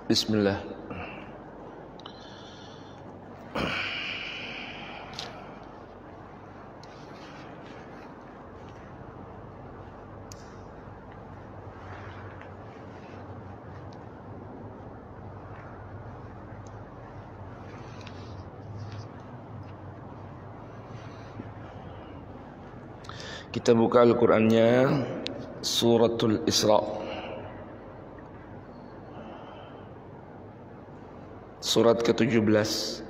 Bismillah. Kita buka Al-Qur'annya Suratul Isra, surat ke-17.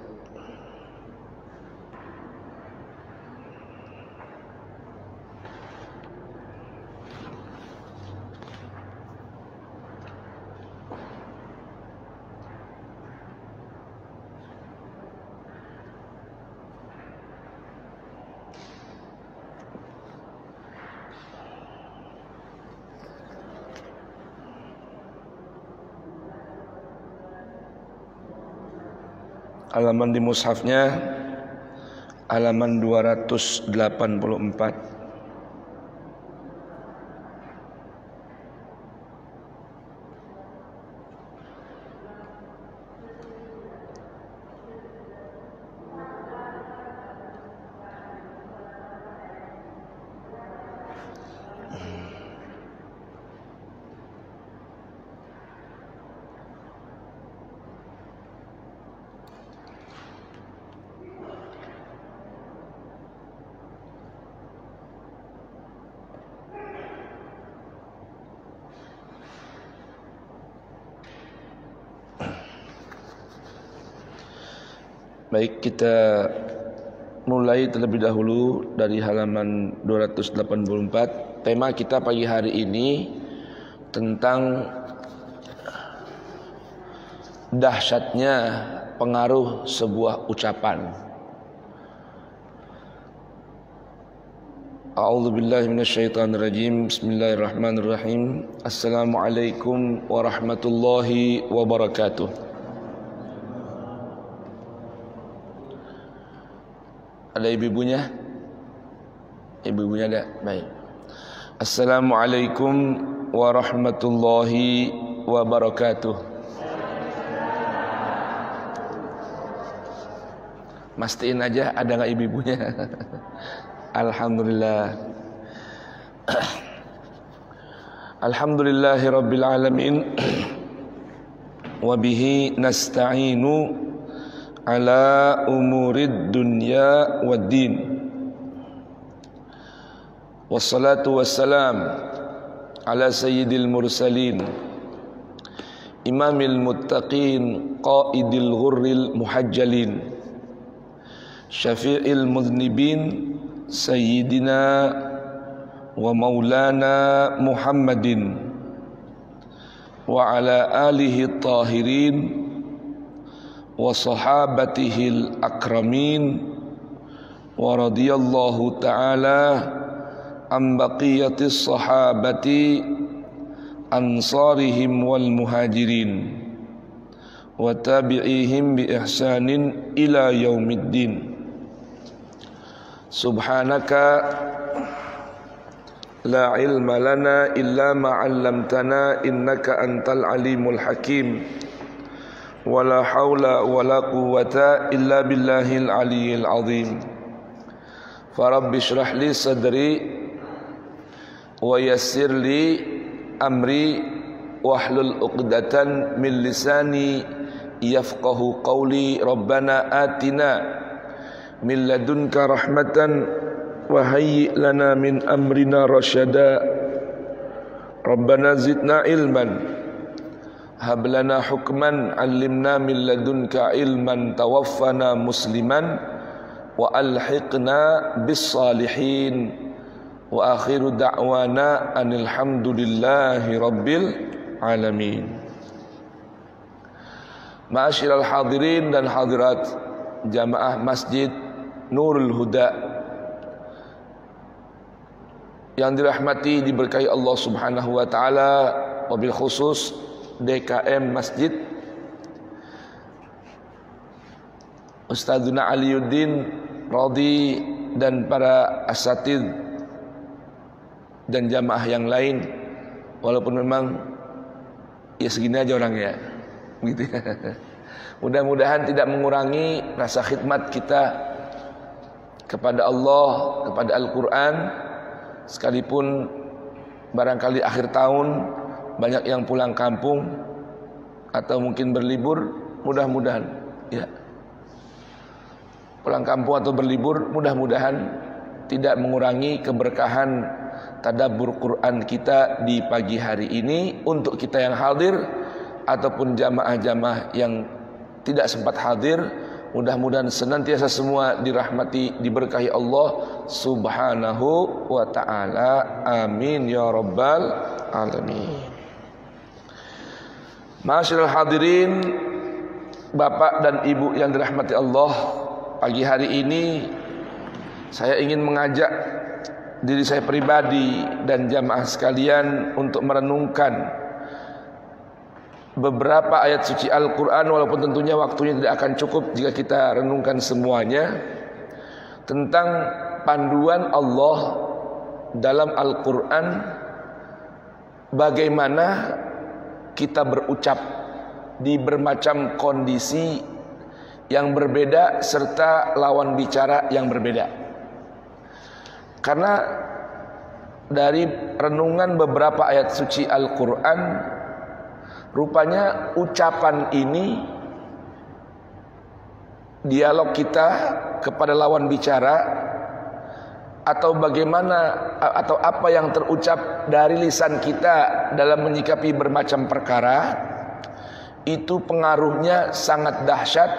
Halaman di mushafnya halaman 284. Baik, kita mulai terlebih dahulu dari halaman 284. Tema kita pagi hari ini tentang dahsyatnya pengaruh sebuah ucapan. A'udzubillahi minasyaitonirrajim. Bismillahirrahmanirrahim. Assalamualaikum warahmatullahi wabarakatuh. Ada ibu-ibunya? Ibu-ibunya ada? Baik. Assalamualaikum warahmatullahi wabarakatuh. Mastiin aja ada nggak ibu-ibunya? Alhamdulillah. Alhamdulillahi rabbil alamin. Wabihi nasta'inu ala umurid dunya waddin. Wassalatu wassalam ala sayyidil mursalin, imamil muttaqin, qaidil ghurril muhajjalin, syafi'il mudhnibin, sayyidina wa maulana Muhammadin wa ala alihi tahirin wa sahabatihil akramin wa radiyallahu ta'ala an baqiyatis sahabati ansarihim wal muhajirin wa tabi'ihim bi ihsanin ila yaumiddin. Subhanaka la ilma lana illa ma 'allamtana innaka antal alimul hakim. Wala haula wala quwwata illa billahil aliyyil azim. Farabbi shrah li sadri wa yassir li amri wahlul 'uqdatan min lisani yafqahu qawli. Rabbana atina min ladunka rahmatan wa hayyi lana min amrina rasyada. Rabbana zidna ilman hab lana hukman 'allimna min ladunka ilman tawaffana musliman wa alhiqna bis salihin. Wa akhiru da'wana anil hamdulillahi rabbil alamin. Ma'asyiral hadirin dan hadirat jamaah Masjid Nurul Huda yang dirahmati diberkahi Allah Subhanahu wa taala, wabil khusus DKM Masjid Ustadzuna Aliuddin Radi dan para asatid dan jamaah yang lain, walaupun memang ya segini aja orangnya. gitu ya. Mudah-mudahan tidak mengurangi rasa khidmat kita kepada Allah, kepada Al-Quran. Sekalipun barangkali akhir tahun banyak yang pulang kampung atau mungkin berlibur, mudah-mudahan ya, pulang kampung atau berlibur, mudah-mudahan tidak mengurangi keberkahan tadabbur Quran kita di pagi hari ini untuk kita yang hadir ataupun jamaah-jamaah yang tidak sempat hadir. Mudah-mudahan senantiasa semua dirahmati, diberkahi Allah Subhanahu wa ta'ala. Amin ya rabbal alamin. Ma'asyiral hadirin, Bapak dan Ibu yang dirahmati Allah, pagi hari ini saya ingin mengajak diri saya pribadi dan jamaah sekalian untuk merenungkan beberapa ayat suci Al-Quran, walaupun tentunya waktunya tidak akan cukup jika kita renungkan semuanya, tentang panduan Allah dalam Al-Quran, bagaimana kita berucap di bermacam kondisi yang berbeda serta lawan bicara yang berbeda. Karena dari renungan beberapa ayat suci Al-Quran, rupanya ucapan ini, dialog kita kepada lawan bicara, atau bagaimana atau apa yang terucap dari lisan kita dalam menyikapi bermacam perkara, itu pengaruhnya sangat dahsyat,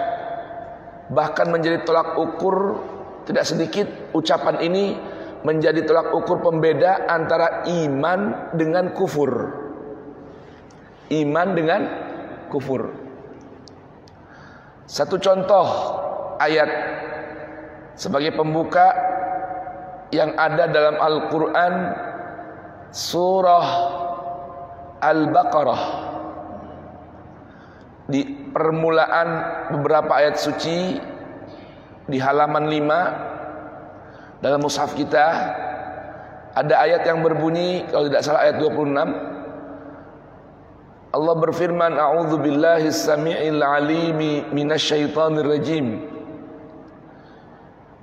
bahkan menjadi tolak ukur. Tidak sedikit ucapan ini menjadi tolak ukur pembeda antara iman dengan kufur. Iman dengan kufur. Satu contoh ayat sebagai pembuka yang ada dalam Al-Quran, surah Al-Baqarah. Di permulaan beberapa ayat suci di halaman 5 dalam mushaf kita ada ayat yang berbunyi, kalau tidak salah ayat 26. Allah berfirman, a'udzu billahi as-sami'il 'alimi minasyaitonir rajim.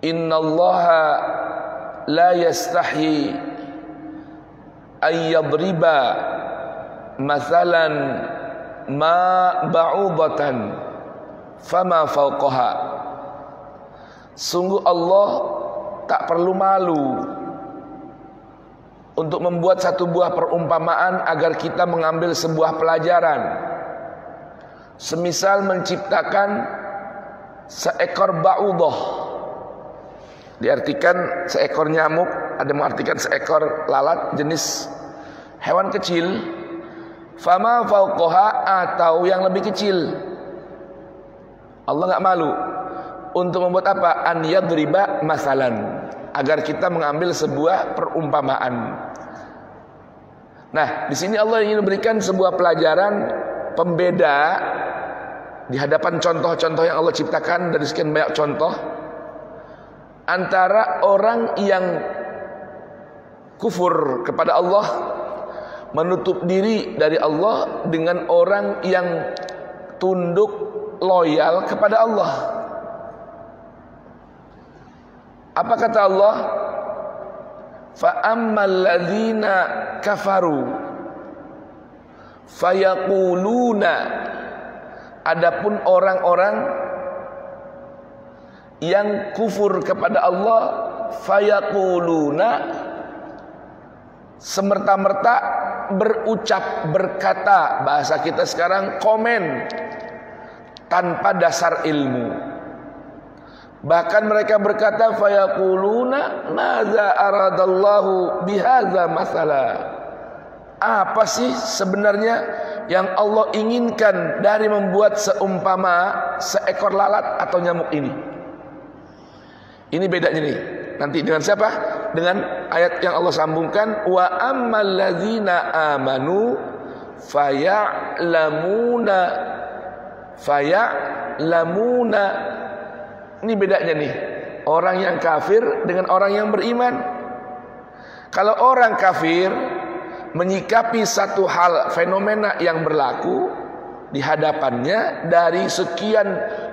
Innallaha la yastahyi ay yadriba mathalan ma ba'udatan fama fawqaha. Sungguh Allah tak perlu malu untuk membuat satu buah perumpamaan agar kita mengambil sebuah pelajaran. Semisal menciptakan seekor ba'udah, diartikan seekor nyamuk, ada mengartikan seekor lalat jenis hewan kecil, fama fauqaha, atau yang lebih kecil. Allah enggak malu untuk membuat apa? An yadriba masalan, agar kita mengambil sebuah perumpamaan. Nah, di sini Allah ingin memberikan sebuah pelajaran pembeda di hadapan contoh-contoh yang Allah ciptakan dari sekian banyak contoh, antara orang yang kufur kepada Allah, menutup diri dari Allah, dengan orang yang tunduk loyal kepada Allah. Apa kata Allah? Fa ammal ladzina kafaru fayaquluna, adapun orang-orang yang kufur kepada Allah, fayaquluna, semerta-merta berucap, berkata, bahasa kita sekarang komen tanpa dasar ilmu. Bahkan mereka berkata, fayaquluna madza aradallahu bihadza masala. Apa sih sebenarnya yang Allah inginkan dari membuat seumpama seekor lalat atau nyamuk ini? Ini bedanya nih. Nanti dengan siapa? Dengan ayat yang Allah sambungkan, wa ammal ladzina amanu faya'lamuna. Ini bedanya nih, orang yang kafir dengan orang yang beriman. Kalau orang kafir menyikapi satu hal, fenomena yang berlaku, di hadapannya dari sekian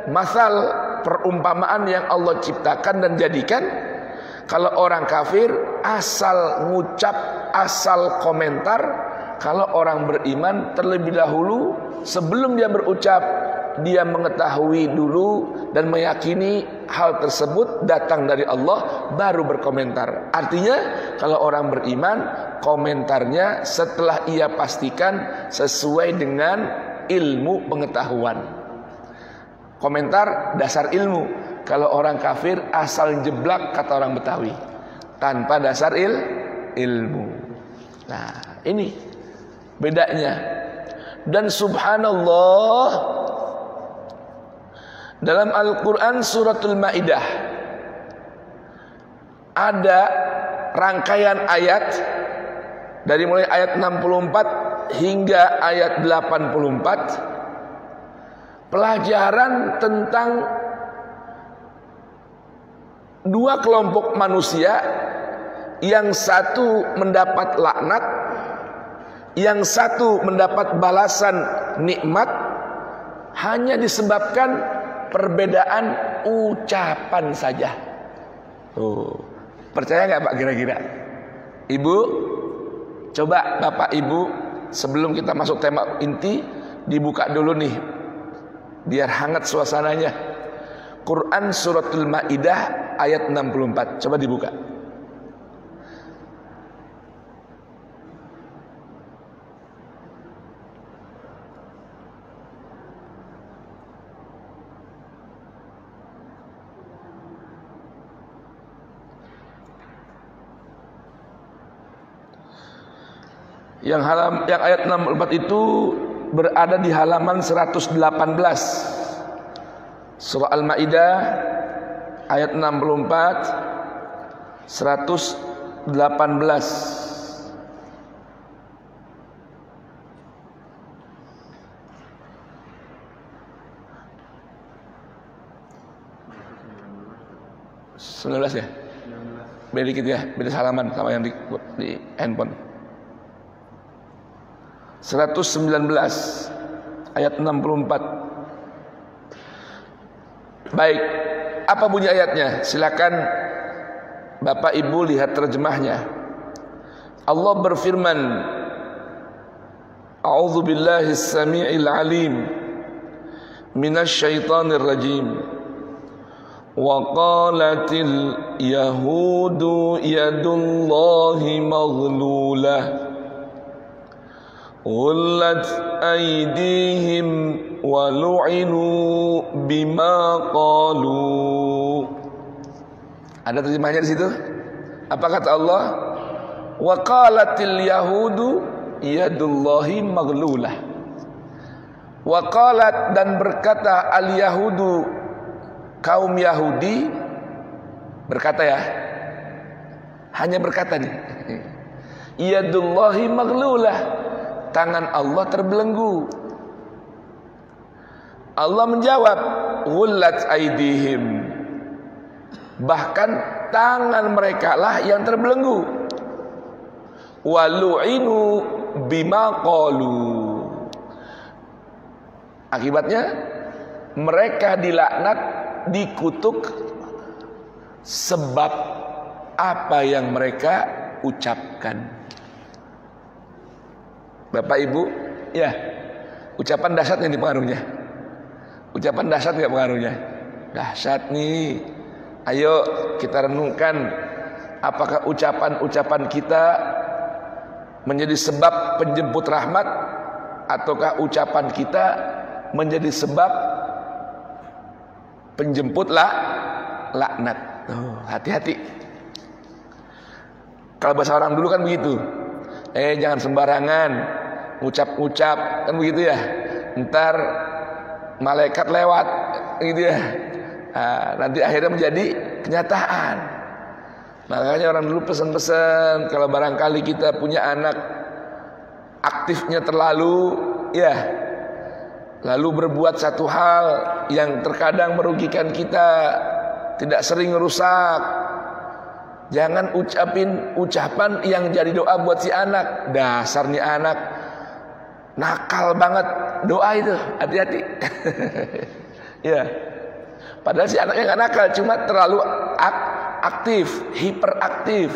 masal perumpamaan yang Allah ciptakan dan jadikan. Kalau orang kafir asal ngucap, asal komentar. Kalau orang beriman terlebih dahulu sebelum dia berucap, dia mengetahui dulu dan meyakini hal tersebut datang dari Allah, baru berkomentar. Artinya kalau orang beriman, komentarnya setelah ia pastikan sesuai dengan ilmu pengetahuan. Komentar dasar ilmu. Kalau orang kafir asal jeblak, kata orang Betawi, tanpa dasar ilmu. Nah, ini bedanya. Dan subhanallah, dalam Al-Quran suratul Maidah ada rangkaian ayat dari mulai ayat 64 hingga ayat 84, pelajaran tentang dua kelompok manusia, yang satu mendapat laknat, yang satu mendapat balasan nikmat, hanya disebabkan perbedaan ucapan saja. Percaya nggak Pak kira-kira? Ibu, coba Bapak Ibu sebelum kita masuk tema inti, dibuka dulu nih biar hangat suasananya. Quran suratul Maidah ayat 64. Coba dibuka. Yang ayat 64 itu berada di halaman 118. Surah Al-Maidah ayat 64 118. Ya? Beda dikit ya, beda halaman sama yang di handphone. 119 ayat 64. Baik, apa bunyi ayatnya? Silakan Bapak Ibu lihat terjemahnya. Allah berfirman, A'udzu billahi as-sami'il 'alim minasy syaithanir rajim. Wa qalatil yahudu yadullahi maghlulah Ghullat aydihim wa lu'inu bima qalu. Ada terjemahnya di situ? Apa kata Allah? Wa qalatil yahudu yadullahi maghlulah. Wa qalat, dan berkata al yahudu, kaum Yahudi berkata ya. Hanya berkata nih. Yadullahi maghlulah. Tangan Allah terbelenggu. Allah menjawab, ghullat aydihim. Bahkan tangan mereka lah yang terbelenggu. Walu'inu bima qalu. Akibatnya mereka dilaknat, dikutuk sebab apa yang mereka ucapkan. Bapak Ibu, ya, ucapan dahsyat yang dipengaruhnya. Ucapan dahsyat nggak pengaruhnya? Dahsyat nih. Ayo kita renungkan, apakah ucapan-ucapan kita menjadi sebab penjemput rahmat, ataukah ucapan kita menjadi sebab penjemput laknat? Hati-hati. Kalau bahasa orang dulu kan begitu. Jangan sembarangan ngucap-ngucap, kan begitu ya. Ntar malaikat lewat, gitu ya. Nanti akhirnya menjadi kenyataan. Makanya orang dulu pesan-pesan, kalau barangkali kita punya anak aktifnya terlalu, ya, lalu berbuat satu hal yang terkadang merugikan kita, tidak sering rusak, jangan ucapin ucapan yang jadi doa buat si anak. Dasar nih anak nakal banget, doa itu, hati-hati. Ya. Padahal si anaknya nggak nakal, cuma terlalu aktif, hiperaktif.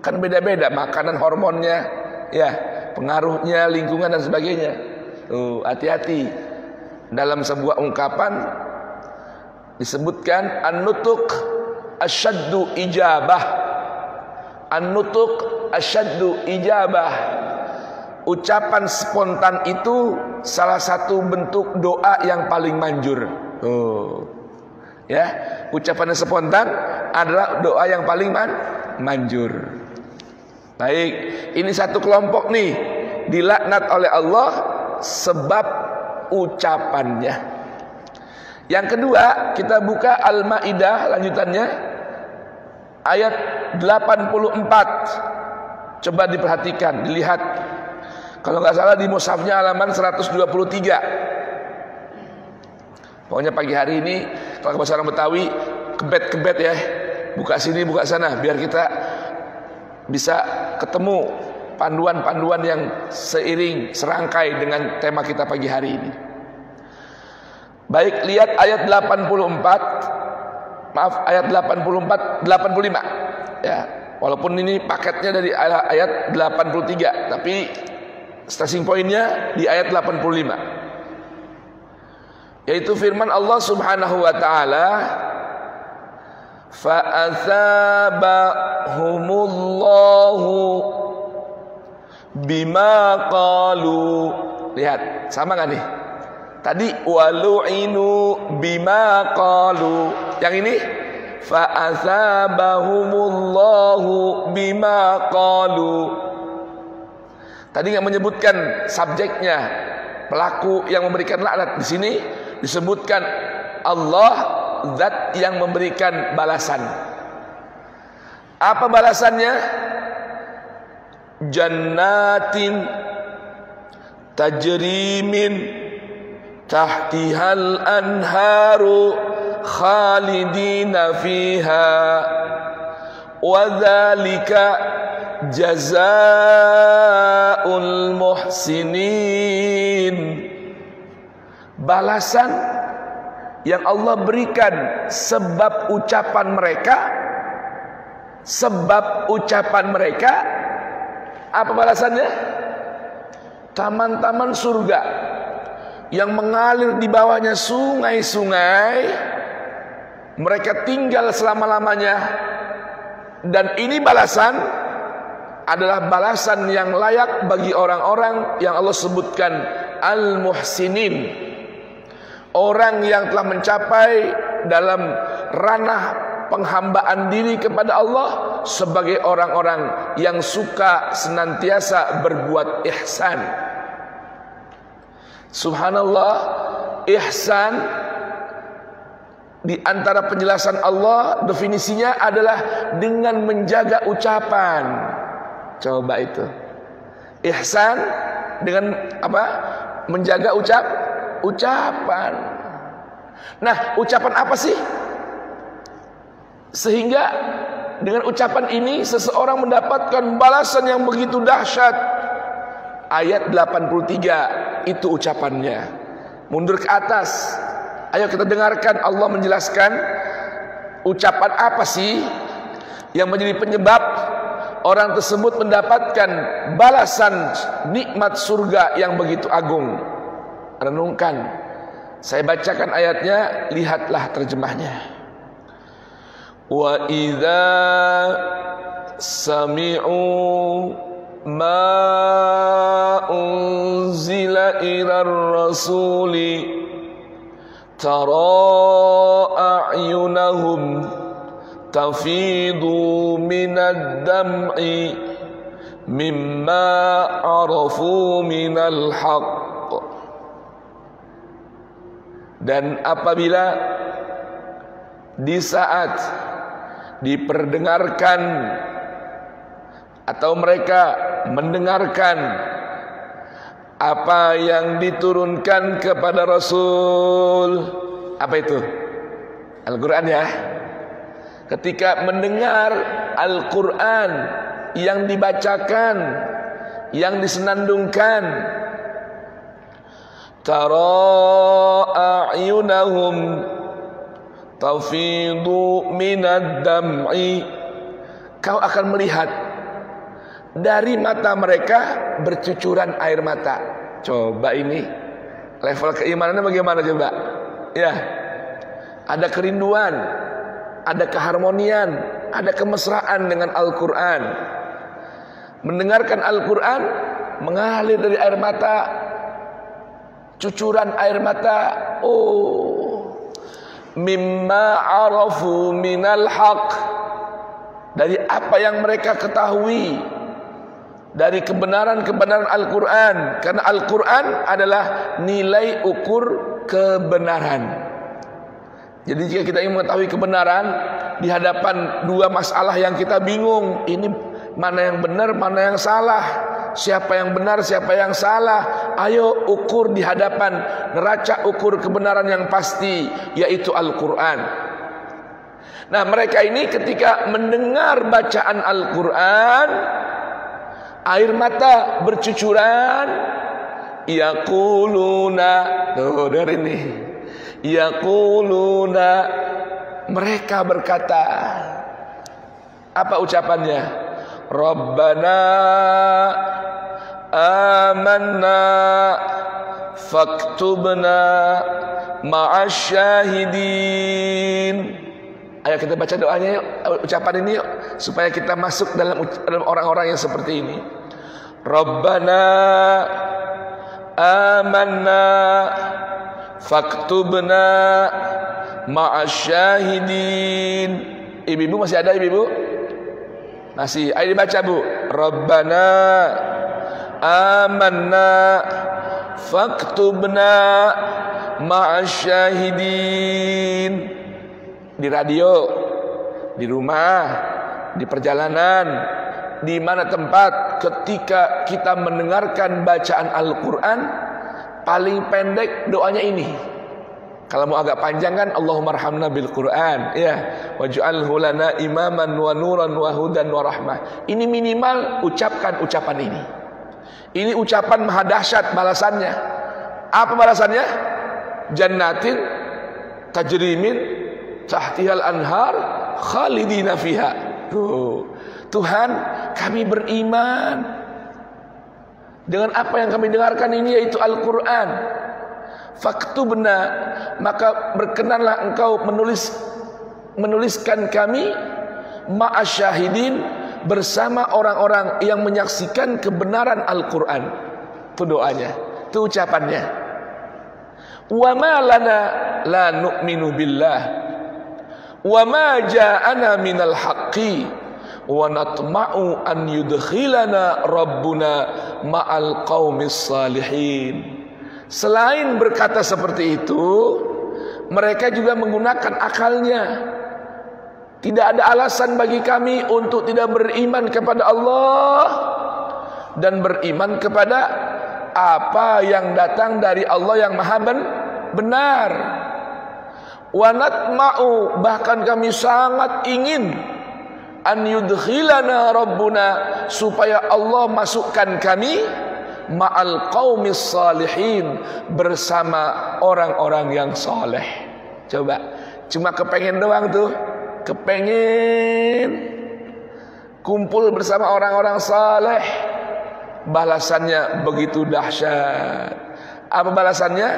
Kan beda-beda makanan, hormonnya, ya, pengaruhnya, lingkungan dan sebagainya. Tuh, hati-hati. Dalam sebuah ungkapan disebutkan an-nutuq asyaddu ijabah. An-nutuq asyaddu ijabah. Ucapan spontan itu salah satu bentuk doa yang paling manjur. Tuh. Ya, ucapan spontan adalah doa yang paling manjur. Baik, ini satu kelompok nih dilaknat oleh Allah sebab ucapannya. Yang kedua, kita buka Al-Maidah lanjutannya ayat 84. Coba diperhatikan, dilihat. Kalau nggak salah di mushafnya halaman 123. Pokoknya pagi hari ini kalau bahasa orang Betawi kebet-kebet ya, buka sini buka sana biar kita bisa ketemu panduan-panduan yang seiring serangkai dengan tema kita pagi hari ini. Baik, lihat ayat 84. Maaf, ayat 85 ya. Walaupun ini paketnya dari ayat 83, tapi starting pointnya di ayat 85. Yaitu firman Allah Subhanahu wa taala, fa atsabahumullahu bima qalu. Lihat, sama enggak nih? Tadi walu'inu bima qalu. Yang ini fa atsabahumullahu bima qalu. Tadi enggak menyebutkan subjeknya, pelaku yang memberikan laknat. Di sini disebutkan Allah, zat yang memberikan balasan. Apa balasannya? Jannatin tajri min tahtihal anharu khalidina fiha wa dzalika jazaa'ul muhsinin. Balasan yang Allah berikan sebab ucapan mereka. Sebab ucapan mereka, apa balasannya? Taman-taman surga yang mengalir di bawahnya sungai-sungai. Mereka tinggal selama-lamanya. Dan ini balasan adalah balasan yang layak bagi orang-orang yang Allah sebutkan al-muhsinin. Orang yang telah mencapai dalam ranah penghambaan diri kepada Allah sebagai orang-orang yang suka senantiasa berbuat ihsan. Subhanallah, ihsan di antara penjelasan Allah definisinya adalah dengan menjaga ucapan. Coba itu. Ihsan dengan apa? Menjaga ucapan. Nah, ucapan apa sih? Sehingga dengan ucapan ini seseorang mendapatkan balasan yang begitu dahsyat. Ayat 83 itu ucapannya. Mundur ke atas. Ayo kita dengarkan Allah menjelaskan ucapan apa sih yang menjadi penyebab orang tersebut mendapatkan balasan nikmat surga yang begitu agung. Renungkan. Saya bacakan ayatnya, lihatlah terjemahnya. Wa idza sami'u ma unzila ilar rasuli tara a'yunahum tafidu minad dam'i mimma arafu minal haqq. Dan apabila di saat diperdengarkan atau mereka mendengarkan apa yang diturunkan kepada Rasul, apa itu? Al-Quran ya. Ketika mendengar Al-Quran yang dibacakan, yang disenandungkan, tara a'yunahum tafidu minad dam'i, kau akan melihat dari mata mereka bercucuran air mata. Coba ini level keimanannya bagaimana coba? Ya, ada kerinduan, ada keharmonian, ada kemesraan dengan Al-Quran. Mendengarkan Al-Quran mengalir dari air mata, cucuran air mata. Oh, mimma arafu minal haq, dari apa yang mereka ketahui dari kebenaran-kebenaran Al-Quran. Karena Al-Quran adalah nilai ukur kebenaran. Jadi jika kita ingin mengetahui kebenaran, di hadapan dua masalah yang kita bingung, ini mana yang benar, mana yang salah, siapa yang benar, siapa yang salah, ayo ukur di hadapan neraca ukur kebenaran yang pasti, yaitu Al-Quran. Nah, mereka ini ketika mendengar bacaan Al-Quran, air mata bercucuran. Yaquluna, tuh dari ini, yaquluna, mereka berkata, apa ucapannya? Rabbana amanna faktubna ma'asyahidin. Ayo kita baca doanya yuk, ucapan ini yuk, supaya kita masuk dalam orang-orang yang seperti ini. Rabbana amanna faktubna ma'asyahidin. Ibu-ibu masih ada, ibu-ibu? Masih. Ayo dibaca, Bu. Rabbana amanna faktubna ma'asyahidin. Di radio, di rumah, di perjalanan, di mana tempat ketika kita mendengarkan bacaan Al-Quran, paling pendek doanya ini. Kalau mau agak panjang kan, Allahumma arhamna bil Quran, ya, waj'alhu lana imaman wa nuran wa hudan wa rahmah. Ini minimal ucapkan ucapan ini. Ini ucapan maha dahsyat balasannya. Apa balasannya? Jannatin tajrimin tahtihal anhar khalidina fiha. Tuhan, kami beriman dengan apa yang kami dengarkan ini, yaitu Al-Quran. Faktubna, maka berkenanlah engkau menuliskan kami ma'asyahidin, bersama orang-orang yang menyaksikan kebenaran Al-Quran. Itu doanya, itu ucapannya. Wa ma lana la nu'minu billah wa ma ja'ana minal haqqi wa natma'u an yudkhilana rabbuna ma'al qaumis salihin. Selain berkata seperti itu, mereka juga menggunakan akalnya. Tidak ada alasan bagi kami untuk tidak beriman kepada Allah dan beriman kepada apa yang datang dari Allah yang maha benar. Wa natma'u, bahkan kami sangat ingin an yudkhilana rabbuna, supaya Allah masukkan kami ma'al qaumis salihin, bersama orang-orang yang soleh. Coba, cuma kepengen doang tuh, kepengen kumpul bersama orang-orang saleh. Balasannya begitu dahsyat. Apa balasannya?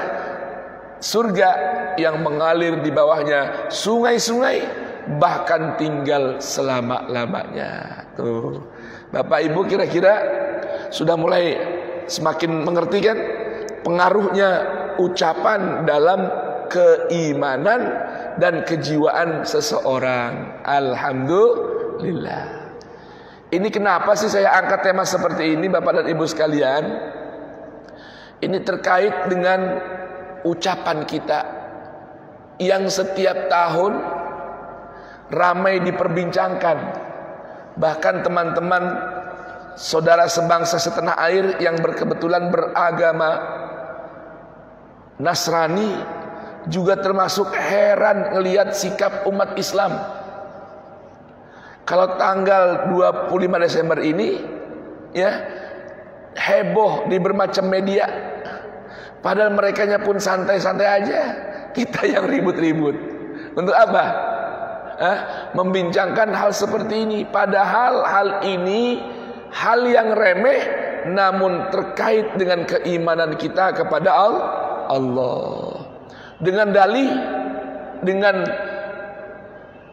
Surga yang mengalir di bawahnya sungai-sungai, bahkan tinggal selama-lamanya. Tuh, Bapak Ibu kira-kira sudah mulai semakin mengerti kan pengaruhnya ucapan dalam keimanan dan kejiwaan seseorang. Alhamdulillah. Ini kenapa sih saya angkat tema seperti ini, Bapak dan Ibu sekalian? Ini terkait dengan ucapan kita yang setiap tahun ramai diperbincangkan. Bahkan teman-teman saudara sebangsa setanah air yang berkebetulan beragama Nasrani juga termasuk heran ngelihat sikap umat Islam. Kalau tanggal 25 Desember ini, ya, heboh di bermacam media Padahal merekanya pun santai-santai aja. Kita yang ribut-ribut. Untuk apa? Membincangkan hal seperti ini. Padahal hal ini hal yang remeh, namun terkait dengan keimanan kita kepada Allah. Dengan dalih, dengan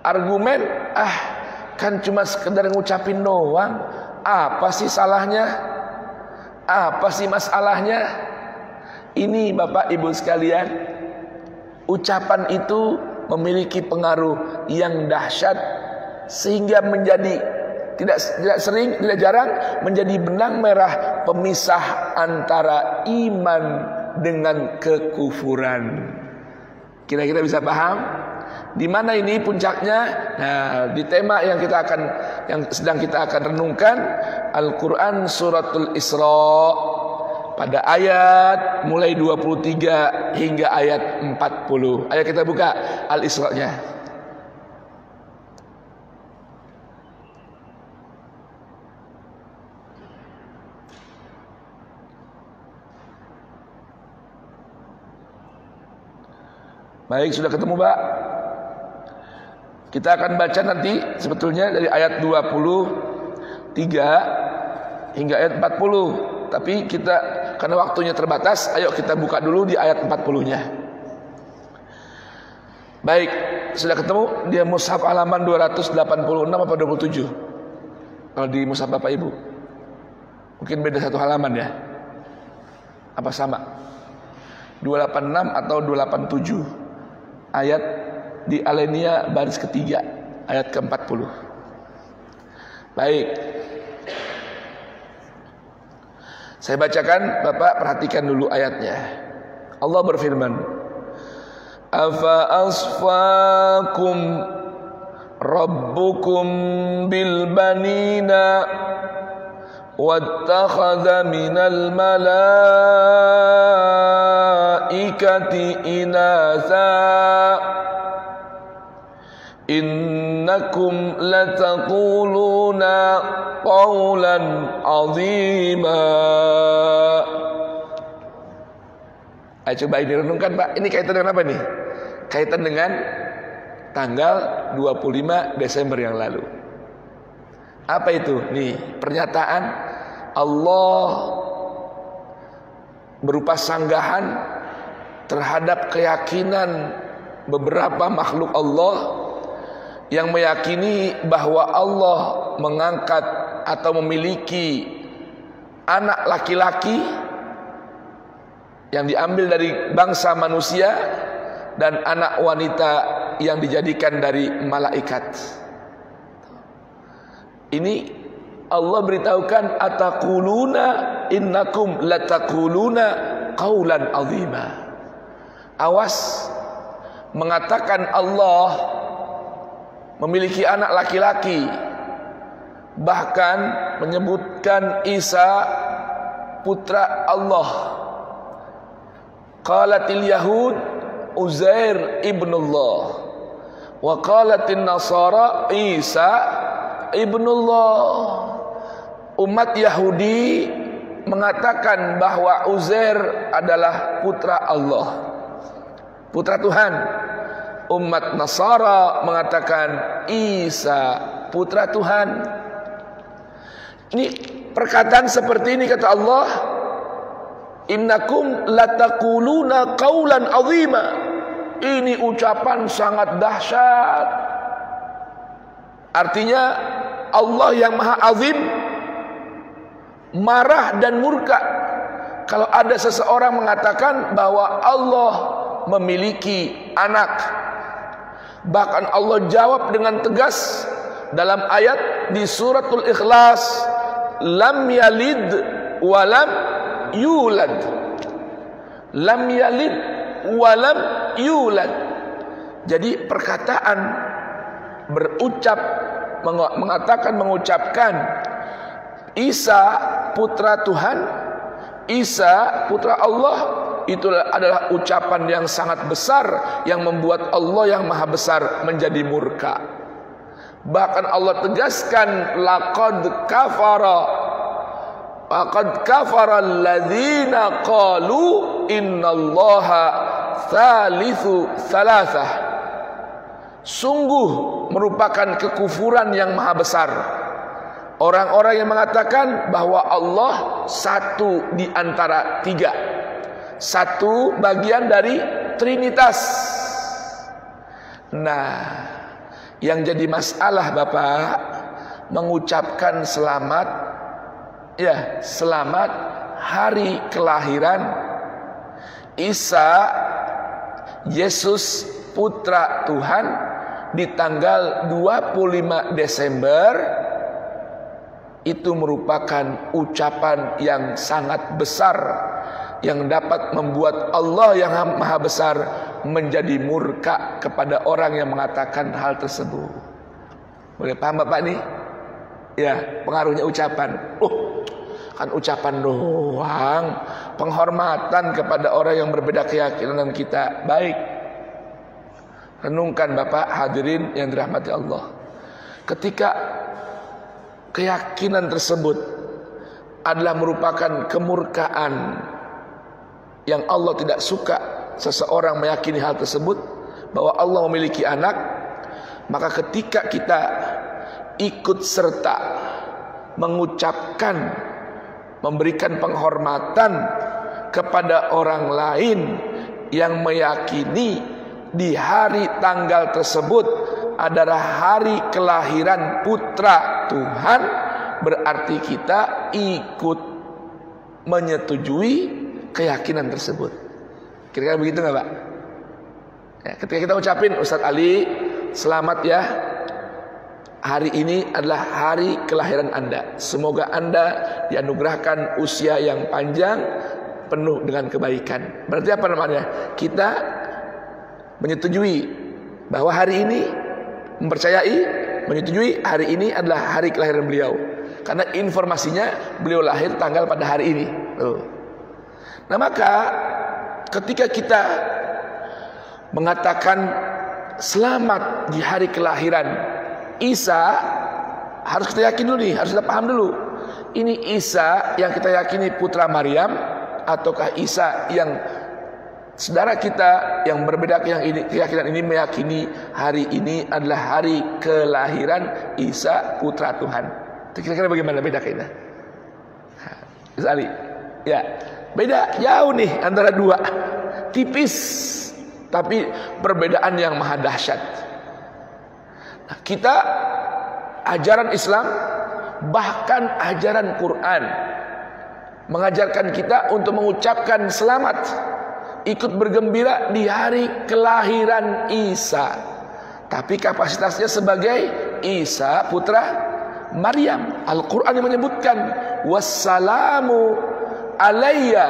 argumen, kan cuma sekedar ngucapin doang. Apa sih salahnya? Apa sih masalahnya? Ini Bapak Ibu sekalian, ucapan itu memiliki pengaruh yang dahsyat sehingga menjadi tidak jarang menjadi benang merah pemisah antara iman dengan kekufuran. Kira-kira bisa paham? Di mana ini puncaknya? Nah, di tema yang sedang kita akan renungkan, Al-Qur'an suratul Isra pada ayat mulai 23 hingga ayat 40. Ayo kita buka Al-Isra-nya. Baik, sudah ketemu Pak? Kita akan baca nanti sebetulnya dari ayat 23 hingga ayat 40. Tapi kita karena waktunya terbatas, ayo kita buka dulu di ayat 40-nya. Baik, sudah ketemu? Dia mushaf halaman 286 apa 27? Kalau di mushaf Bapak Ibu. Mungkin beda satu halaman ya. Apa sama? 286 atau 287? Ayat di Alenia baris ketiga, ayat ke-40. Baik, saya bacakan, Bapak perhatikan dulu ayatnya. Allah berfirman, afa asfakum rabbukum bil banina wattakhadha minal malaikati inatha innakum lataquluna qawlan azima. Ayo coba ini renungkan Pak. Ini kaitan dengan apa nih? Kaitan dengan tanggal 25 Desember yang lalu. Apa itu? Nih, pernyataan Allah berupa sanggahan terhadap keyakinan beberapa makhluk Allah yang meyakini bahwa Allah mengangkat atau memiliki anak laki-laki yang diambil dari bangsa manusia dan anak wanita yang dijadikan dari malaikat. Ini Allah beritahukan ataquluna innakum lataquluna qaulan azima. Awas, mengatakan Allah memiliki anak laki-laki, bahkan menyebutkan Isa putra Allah. Qalatil yahud Uzair ibnullah wa qalatin nasara Isa ibnullah. Umat Yahudi mengatakan bahwa Uzair adalah putra Allah, putra Tuhan. Umat Nasara mengatakan Isa putra Tuhan. Ini perkataan seperti ini kata Allah, innakum lataquluna qaulan azima. Ini ucapan sangat dahsyat. Artinya Allah yang maha azim marah dan murka kalau ada seseorang mengatakan bahwa Allah memiliki anak. Bahkan Allah jawab dengan tegas dalam ayat di suratul Ikhlas, lam yalid wa lam yulad. Lam yalid wa lam yulad. Jadi perkataan mengucapkan Isa putra Tuhan, Isa putra Allah, itu adalah ucapan yang sangat besar yang membuat Allah yang maha besar menjadi murka. Bahkan Allah tegaskan laqad kafara Faqad kafara alladzina qalu innallaha tsalitsu tsalatsah. Sungguh merupakan kekufuran yang maha besar orang-orang yang mengatakan bahwa Allah satu di antara tiga, satu bagian dari Trinitas. Nah, yang jadi masalah Bapak, mengucapkan selamat, ya, selamat hari kelahiran Isa Yesus putra Tuhan di tanggal 25 Desember, itu merupakan ucapan yang sangat besar yang dapat membuat Allah yang maha besar menjadi murka kepada orang yang mengatakan hal tersebut. Boleh paham Bapak nih? Ya, pengaruhnya ucapan. Kan ucapan doang, penghormatan kepada orang yang berbeda keyakinan dengan kita. Baik, renungkan Bapak, hadirin yang dirahmati Allah. Ketika keyakinan tersebut adalah merupakan kemurkaan yang Allah tidak suka, seseorang meyakini hal tersebut, bahwa Allah memiliki anak, maka ketika kita ikut serta mengucapkan, memberikan penghormatan kepada orang lain yang meyakini di hari tanggal tersebut adalah hari kelahiran putra Tuhan, berarti kita ikut menyetujui keyakinan tersebut. Kira-kira begitu nggak Pak? Ya, ketika kita ucapin, Ustadz Ali, selamat ya, hari ini adalah hari kelahiran Anda. Semoga Anda dianugerahkan usia yang panjang, penuh dengan kebaikan. Berarti apa namanya? Kita menyetujui bahwa hari ini, mempercayai, menyetujui hari ini adalah hari kelahiran beliau. Karena informasinya beliau lahir tanggal pada hari ini. Nah, maka ketika kita mengatakan selamat di hari kelahiran Isa, harus kita yakin dulu nih, harus kita paham dulu. Ini Isa yang kita yakini putra Maryam, ataukah Isa yang saudara kita yang berbeda keyakinan ini meyakini hari ini adalah hari kelahiran Isa putra Tuhan. Kira-kira bagaimana beda kita? Ali, ya, beda jauh nih antara dua, tipis, tapi perbedaan yang maha dahsyat. Nah, kita ajaran Islam, bahkan ajaran Quran mengajarkan kita untuk mengucapkan selamat, ikut bergembira di hari kelahiran Isa, tapi kapasitasnya sebagai Isa putra Maryam. Al-Quran yang menyebutkan wassalamu alayya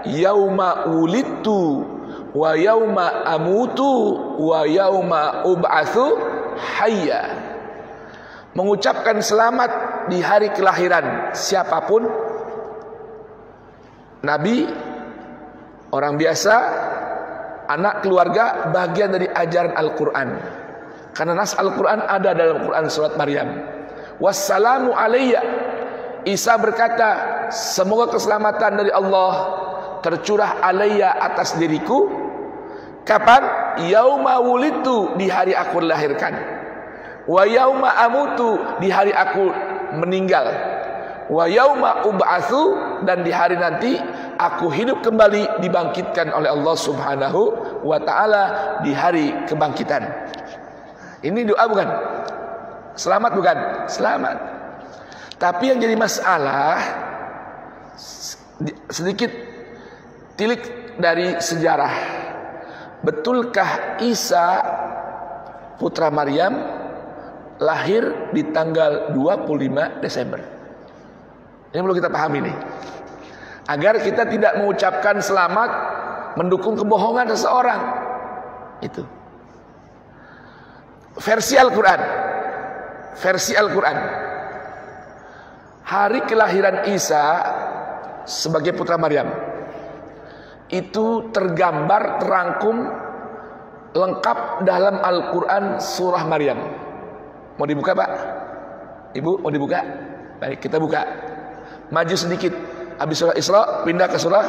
yauma ulidtu wa yauma amutu wa yauma ub'atsu hayya. Mengucapkan selamat di hari kelahiran siapapun, nabi, orang biasa, anak keluarga, bagian dari ajaran Al-Quran. Karena nas Al-Quran ada dalam Quran surat Maryam. Wassalamu alayya, Isa berkata, semoga keselamatan dari Allah tercurah alayya atas diriku. Kapan? Yauma wulidtu, di hari aku dilahirkan. Wa yauma amutu, di hari aku meninggal. Wa yauma ub'atsu, dan di hari nanti aku hidup kembali, dibangkitkan oleh Allah Subhanahu wa ta'ala di hari kebangkitan. Ini doa bukan? Selamat bukan? Selamat. Tapi yang jadi masalah, sedikit tilik dari sejarah. Betulkah Isa putra Maryam lahir di tanggal 25 Desember? Ini perlu kita pahami nih, agar kita tidak mengucapkan selamat mendukung kebohongan seseorang. Itu versi Al-Quran. Versi Al-Quran, hari kelahiran Isa sebagai putra Maryam itu tergambar, terangkum lengkap dalam Al-Quran surah Maryam. Mau dibuka Pak? Ibu mau dibuka? Baik, kita buka. Maju sedikit. Habis surah Isra pindah ke surah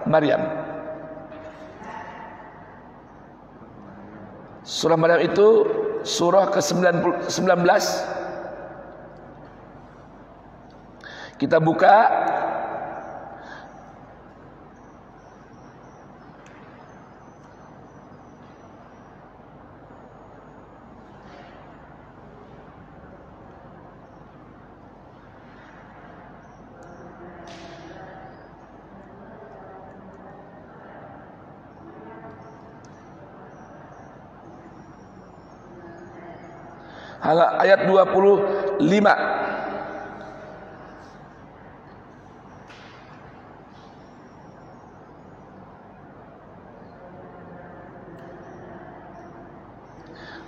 Maryam. Surah Maryam itu surah ke-19. Kita buka ayat 25.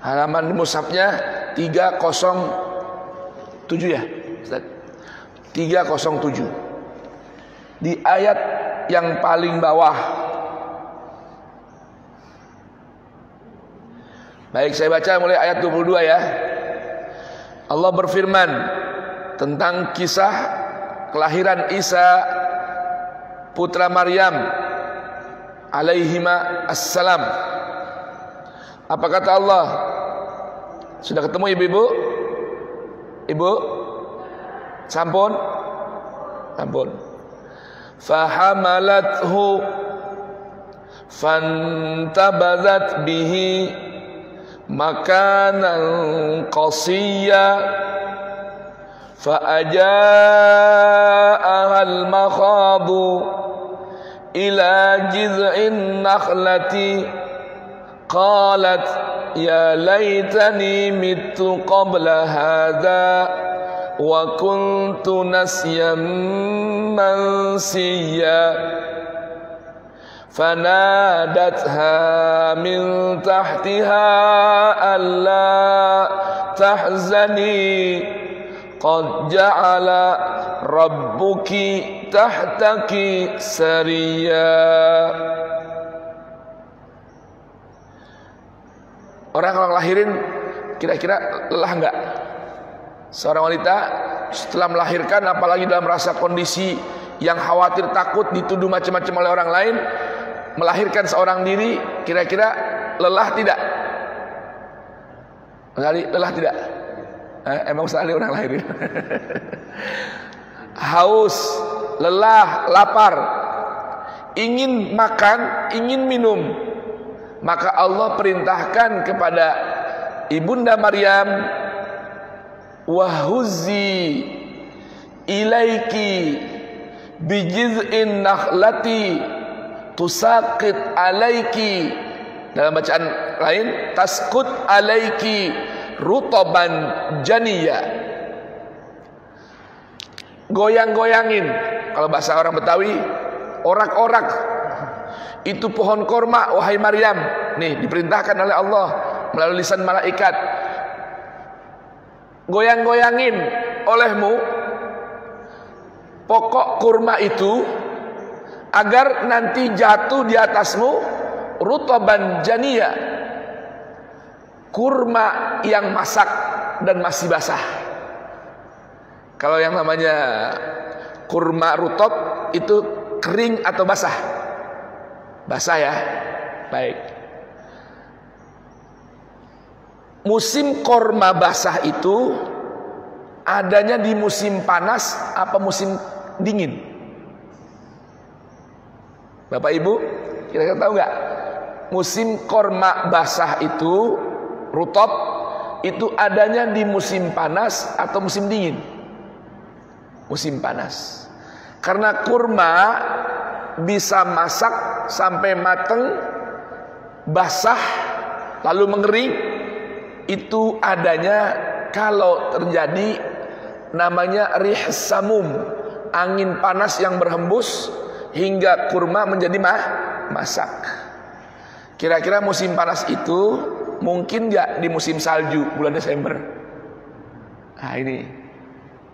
Halaman mushafnya 307 ya, Ustaz. 307. Di ayat yang paling bawah. Baik, saya baca mulai ayat 22 ya. Allah berfirman tentang kisah kelahiran Isa putra Maryam alaihima assalam. Apa kata Allah? Sudah ketemu ibu-ibu? Ibu? Sampun? Sampun. Fahamalathu fantabazat bihi makanan qasiyya fa'aja'aha al-makhadu ila jiz'in nakhlati qalat ya laitani mittu qabla hadha wa kuntu nasyan mansiyya فنادتها من تحتها ألا تحزني قد جعل ربك تحتك سريا. Orang kalau lahirin kira-kira lelah enggak? Seorang wanita setelah melahirkan, apalagi dalam rasa kondisi yang khawatir, takut dituduh macam-macam oleh orang lain, melahirkan seorang diri, kira-kira lelah tidak? Lelah tidak? Emang sekali orang lahirin. Haus, lelah, lapar, ingin makan, ingin minum. Maka Allah perintahkan kepada ibunda Maryam, wahuzzi ilaiki bijiz'in nakhlati tusaqit alaiki, dalam bacaan lain taskut alaiki rutaban janiyya. Goyang-goyangin, kalau bahasa orang Betawi orak-orak itu pohon korma wahai Maryam. Nih diperintahkan oleh Allah melalui lisan malaikat, goyang-goyangin olehmu pokok kurma itu agar nanti jatuh di atasmu rutaban janiyya, kurma yang masak dan masih basah. Kalau yang namanya kurma rutab itu kering atau basah? Basah ya. Baik. Musim kurma basah itu adanya di musim panas apa musim dingin? Bapak Ibu, kira-kira tahu nggak? Musim korma basah itu, rutab, itu adanya di musim panas atau musim dingin? Musim panas. Karena kurma bisa masak sampai mateng, basah, lalu mengering, itu adanya kalau terjadi namanya rih samum, angin panas yang berhembus hingga kurma menjadi masak. Kira-kira musim panas itu mungkin nggak di musim salju bulan Desember? Nah ini,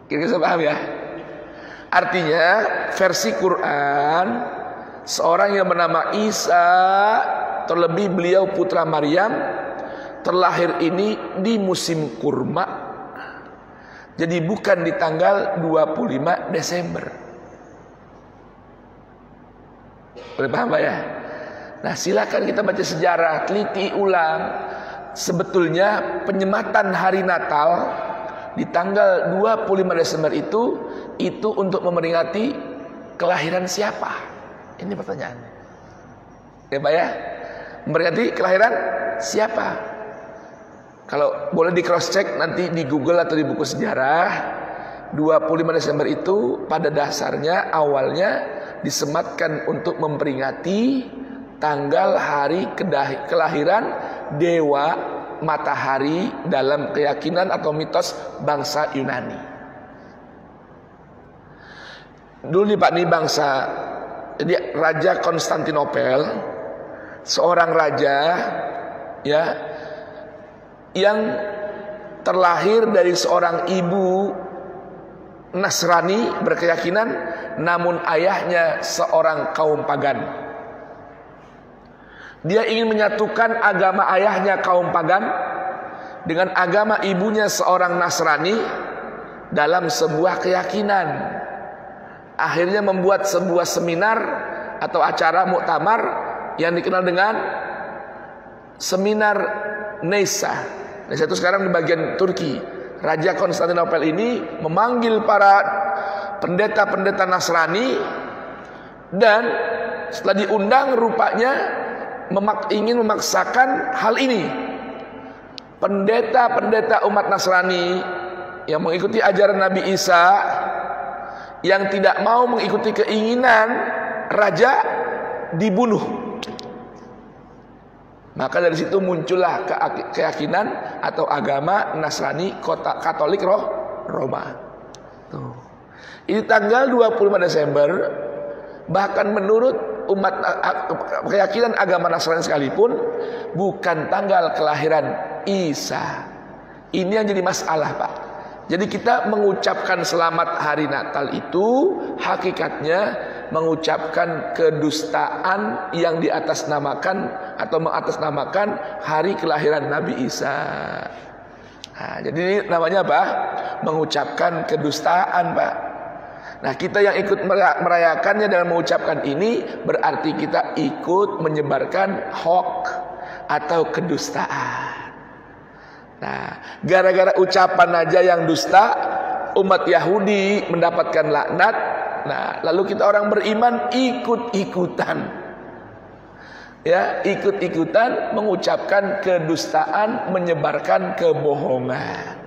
kira-kira paham ya? Artinya versi Quran, seorang yang bernama Isa, terlebih beliau putra Maryam, terlahir ini di musim kurma. Jadi bukan di tanggal 25 Desember. Boleh paham Pak ya? Nah silakan kita baca sejarah, teliti ulang. Sebetulnya penyematan hari Natal di tanggal 25 Desember itu untuk memperingati kelahiran siapa? Ini pertanyaannya. Ya Pak ya? Memperingati kelahiran siapa? Kalau boleh di cross check nanti di Google atau di buku sejarah, 25 Desember itu pada dasarnya awalnya disematkan untuk memperingati tanggal hari kelahiran dewa matahari dalam keyakinan atau mitos bangsa Yunani. Dulu nih Pak, nih bangsa, jadi Raja Konstantinopel, seorang raja ya yang terlahir dari seorang ibu Nasrani berkeyakinan, namun ayahnya seorang kaum pagan. Dia ingin menyatukan agama ayahnya kaum pagan dengan agama ibunya seorang Nasrani dalam sebuah keyakinan. Akhirnya membuat sebuah seminar atau acara muktamar yang dikenal dengan Seminar Nisa. Nisa itu sekarang di bagian Turki. Raja Konstantinopel ini memanggil para pendeta-pendeta Nasrani, dan setelah diundang rupanya ingin memaksakan hal ini. Pendeta-pendeta umat Nasrani yang mengikuti ajaran Nabi Isa, yang tidak mau mengikuti keinginan raja, dibunuh. Maka dari situ muncullah keyakinan atau agama Nasrani Katolik Roma. Tuh. Ini tanggal 25 Desember, bahkan menurut umat keyakinan agama Nasrani sekalipun, bukan tanggal kelahiran Isa. Ini yang jadi masalah Pak. Jadi kita mengucapkan selamat hari Natal itu hakikatnya mengucapkan kedustaan yang diatasnamakan atau mengatasnamakan hari kelahiran Nabi Isa. Nah, jadi ini namanya apa? Mengucapkan kedustaan Pak. Nah kita yang ikut merayakannya dengan mengucapkan ini, berarti kita ikut menyebarkan hoax atau kedustaan. Nah gara-gara ucapan aja yang dusta, umat Yahudi mendapatkan laknat. Nah, lalu kita orang beriman ikut-ikutan, ya, ikut-ikutan mengucapkan kedustaan, menyebarkan kebohongan.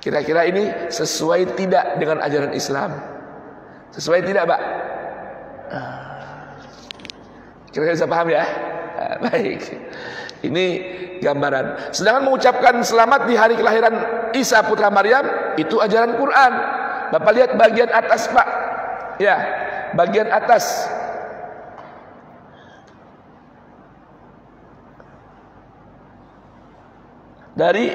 Kira-kira ini sesuai tidak dengan ajaran Islam? Sesuai tidak, Pak? Kira-kira bisa paham ya? Baik. Ini gambaran. Sedangkan mengucapkan selamat di hari kelahiran Isa putra Maryam itu ajaran Quran. Bapak lihat bagian atas, Pak. Ya, bagian atas. Dari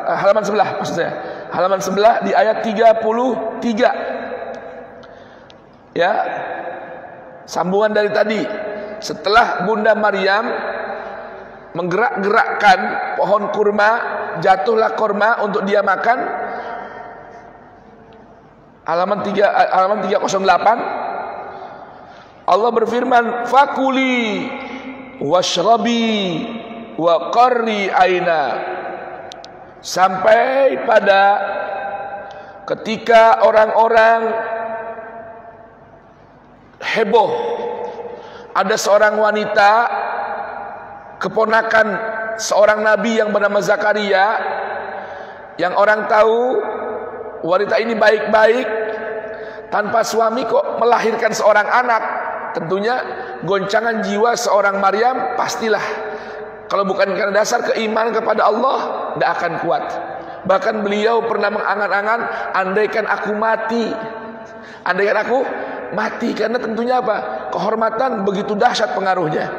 halaman sebelah, maksud saya. Halaman sebelah di ayat 33. Ya. Sambungan dari tadi. Setelah Bunda Maryam menggerak-gerakkan pohon kurma, jatuhlah kurma untuk dia makan. Halaman 308, Allah berfirman, fakuli washrabi wa qarri aina. Sampai pada ketika orang-orang heboh, ada seorang wanita keponakan seorang nabi yang bernama Zakaria, yang orang tahu wanita ini baik-baik, tanpa suami kok melahirkan seorang anak. Tentunya goncangan jiwa seorang Maryam pastilah, kalau bukan karena dasar keimanan kepada Allah, tidak akan kuat. Bahkan beliau pernah mengangan-angan, andaikan aku mati, karena tentunya apa? Kehormatan begitu dahsyat pengaruhnya.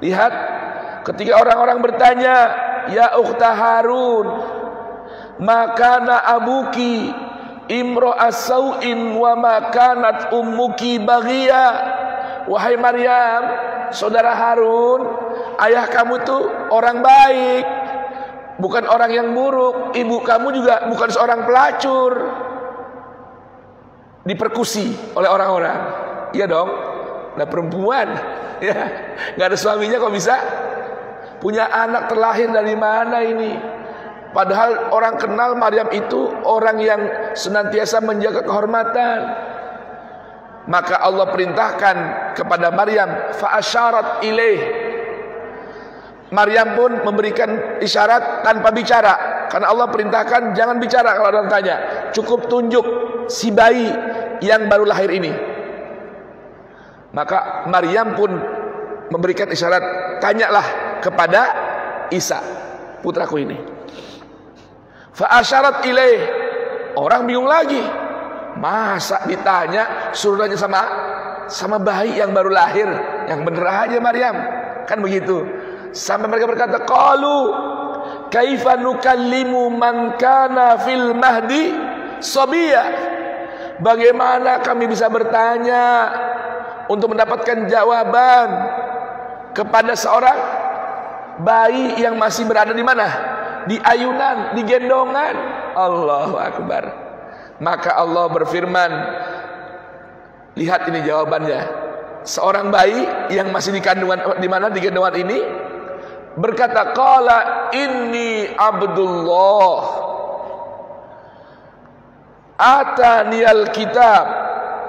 Lihat, ketika orang-orang bertanya, ya ukhta Harun, makana abuki imro'as sau'in wa makanat ummuki baghiya. Wahai Maryam, saudara Harun, ayah kamu tuh orang baik, bukan orang yang buruk. Ibu kamu juga bukan seorang pelacur diperkusi oleh orang-orang. Iya dong, ada perempuan ya, nggak ada suaminya kok bisa punya anak, terlahir dari mana ini? Padahal orang kenal Maryam itu orang yang senantiasa menjaga kehormatan. Maka Allah perintahkan kepada Maryam, fa asyarat ilaih. Maryam pun memberikan isyarat tanpa bicara, karena Allah perintahkan jangan bicara kalau orang tanya, cukup tunjuk si bayi yang baru lahir ini. Maka Maryam pun memberikan isyarat, tanyalah kepada Isa, putraku ini. Fa asyarat ilaih. Orang bingung lagi, masa ditanya, suruh nanya sama bayi yang baru lahir, yang bener aja Maryam, kan begitu. Sampai mereka berkata, qalu kaifa nukallimu man kana fil mahdi sabiyya. Bagaimana kami bisa bertanya untuk mendapatkan jawaban kepada seorang bayi yang masih berada di mana? Di ayunan, di gendongan. Allahu Akbar. Maka Allah berfirman, lihat ini jawabannya. Seorang bayi yang masih di kandungan, di mana? Di gendongan ini berkata, qala inni abdullah ataniyal kitab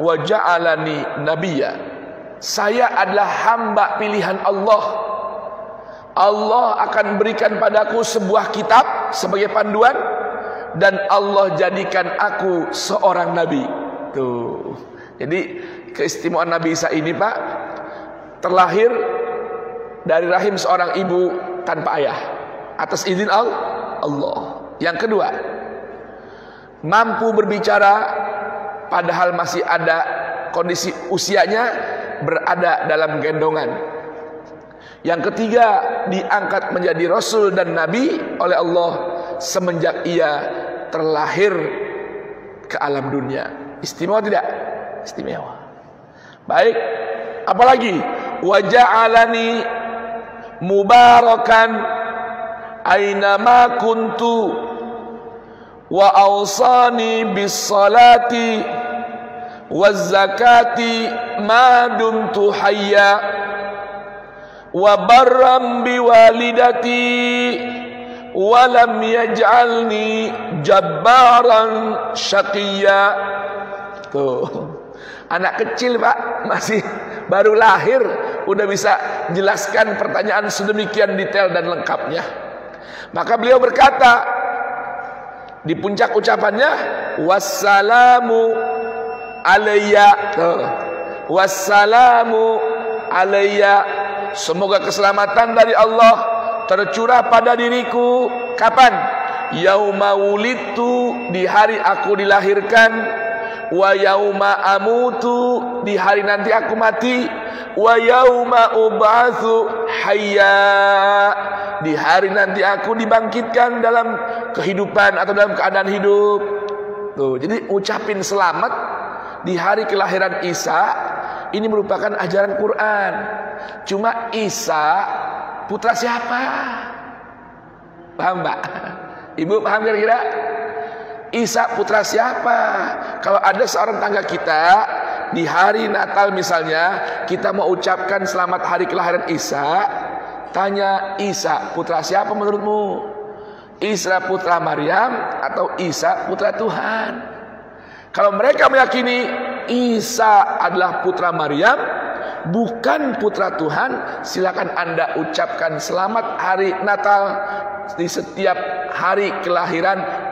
wa ja'alani nabiyya. Saya adalah hamba pilihan Allah. Allah akan berikan padaku sebuah kitab sebagai panduan, dan Allah jadikan aku seorang nabi. Tuh. Jadi keistimewaan Nabi Isa ini, Pak, terlahir dari rahim seorang ibu tanpa ayah atas izin Allah. Yang kedua, mampu berbicara padahal masih ada kondisi usianya berada dalam gendongan. Yang ketiga, diangkat menjadi rasul dan nabi oleh Allah semenjak ia terlahir ke alam dunia. Istimewa tidak? Istimewa. Baik, apalagi wa ja'alani mubarakan ainama kuntu wa awsani bis salati waz zakati ma dumtu hayya wa barram biwalidati wa lam yaj'alni jabbaran syaqiyya. Tuh, anak kecil, Pak, masih baru lahir udah bisa jelaskan pertanyaan sedemikian detail dan lengkapnya. Maka beliau berkata di puncak ucapannya, wassalamu alayya. Wassalamu alayya. Semoga keselamatan dari Allah tercurah pada diriku. Kapan? Yauma wulidtu, di hari aku dilahirkan. Wa yauma amutu, di hari nanti aku mati. Wa yauma ub'atsu hayya, di hari nanti aku dibangkitkan dalam kehidupan atau dalam keadaan hidup. Tuh, jadi ucapin selamat di hari kelahiran Isa ini merupakan ajaran Quran. Cuma Isa putra siapa? Paham, Mbak? Ibu paham kira-kira? Isa putra siapa? Kalau ada seorang tangga kita di hari Natal misalnya, kita mau ucapkan selamat hari kelahiran Isa, tanya, Isa putra siapa menurutmu? Isa putra Maryam atau Isa putra Tuhan? Kalau mereka meyakini Isa adalah putra Maryam, bukan putra Tuhan, silakan Anda ucapkan selamat hari Natal di setiap hari kelahiran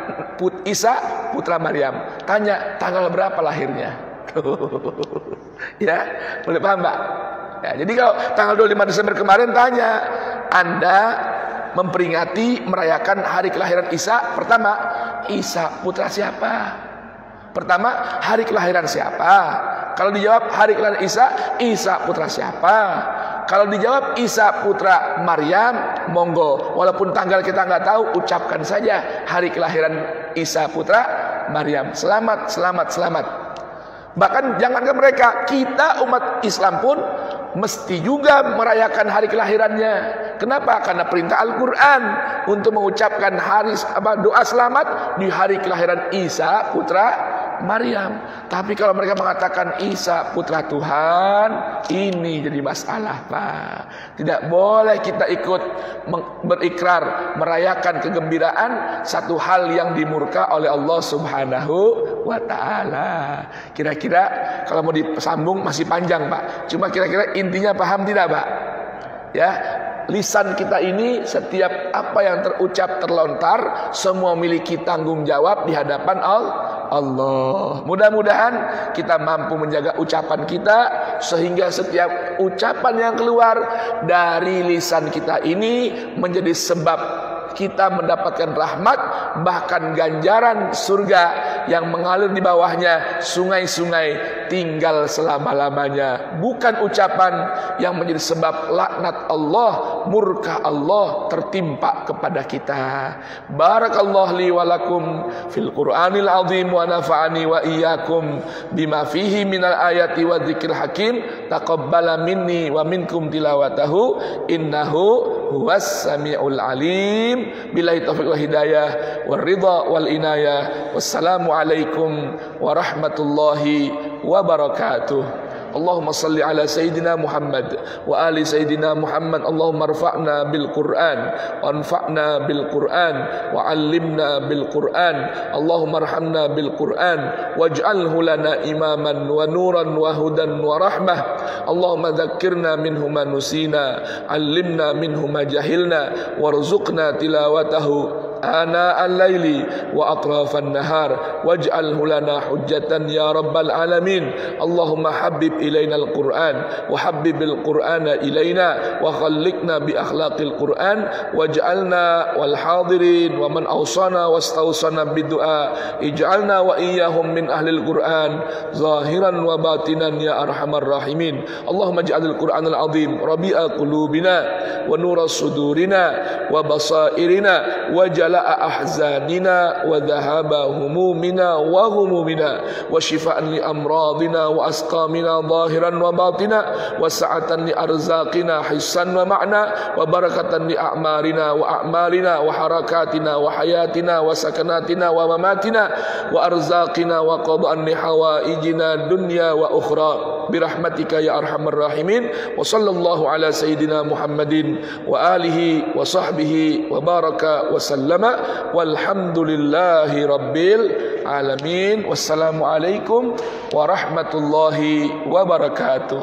Isa putra Maryam. Tanya tanggal berapa lahirnya. Ya, boleh paham, Mbak? Ya, jadi kalau tanggal 25 Desember kemarin tanya, Anda memperingati merayakan hari kelahiran Isa. Pertama, Isa putra siapa? Pertama, hari kelahiran siapa? Kalau dijawab hari kelahiran Isa, Isa putra siapa? Kalau dijawab Isa putra Maryam, monggo. Walaupun tanggal kita nggak tahu, ucapkan saja hari kelahiran Isa putra Maryam. Selamat, selamat, selamat. Bahkan jangankan mereka, kita umat Islam pun mesti juga merayakan hari kelahirannya. Kenapa? Karena perintah Al-Quran untuk mengucapkan doa selamat di hari kelahiran Isa putra Maryam. Tapi kalau mereka mengatakan Isa putra Tuhan, ini jadi masalah, Pak. Tidak boleh kita ikut berikrar merayakan kegembiraan satu hal yang dimurka oleh Allah Subhanahu wa ta'ala. Kira-kira kalau mau disambung masih panjang, Pak. Cuma kira-kira intinya paham tidak, Pak? Ya, lisan kita ini setiap apa yang terucap terlontar semua memiliki tanggung jawab di hadapan Allah. Mudah-mudahan kita mampu menjaga ucapan kita sehingga setiap ucapan yang keluar dari lisan kita ini menjadi sebab kita mendapatkan rahmat, bahkan ganjaran surga yang mengalir di bawahnya sungai-sungai tinggal selama-lamanya. Bukan ucapan yang menjadi sebab laknat Allah, murka Allah tertimpa kepada kita. Barakallahu li wa lakum fil Qur'anil azim wa nafa'ani wa iyyakum bima fihi minal ayati wa dzikril hakim. Taqabbala minni wa minkum tilawatahu innahu huwas samiul alim. Billahi taufiq wal hidayah wal ridha wal inayah. Wassalamu alaikum warahmatullahi wabarakatuh. Allahumma salli ala Sayyidina Muhammad wa ali Sayyidina Muhammad. Allahumma rfa'na bil Qur'an wa anfa'na bil Qur'an wa 'allimna bil Qur'an. Allahumma arhamna bil Qur'an waj'alhu lana imaman wa nuran wa hudan wa rahmah. Allahumma dzakkirna minhu ma nusina, 'allimna minhu ma jahilna, warzuqna tilawatahu ana al-laili wa atrafan nahar waj'alhu lana hujjatan ya rabbal alamin. Allahumma habib ilaina al-Qur'an wa habbibil Qur'ana ilaina wa khalliqna bi akhlaqil Qur'an waj'alna wal hadirin wa man awsana wastawsana bid-du'a ij'alna wa iyyahum min ahlil Qur'an zahiran wa batinan ya arhamar rahimin. Allahumma ij'alil Qur'anal azim rabi'a qulubina wa nura sudurina wa basairina wa ahzanina wa dhahaba humumina wa ghumumina wa shifaan li amradina wa asqamina zahiran wa batina wa sa'atan li arzaqina hissan wa ma'na wa barakatan li a'marina wa a'malina wa harakatina wa hayatina wa sakanatina wa mamatina wa arzaqina wa qada'an li hawaijina dunya wa ukhra birahmatika ya arhamar rahimin. Wa sallallahu ala sayyidina Muhammadin wa alihi wa sahbihi wa baraka wa sallam. Walhamdulillahi rabbil alamin. Wassalamualaikum warahmatullahi wabarakatuh.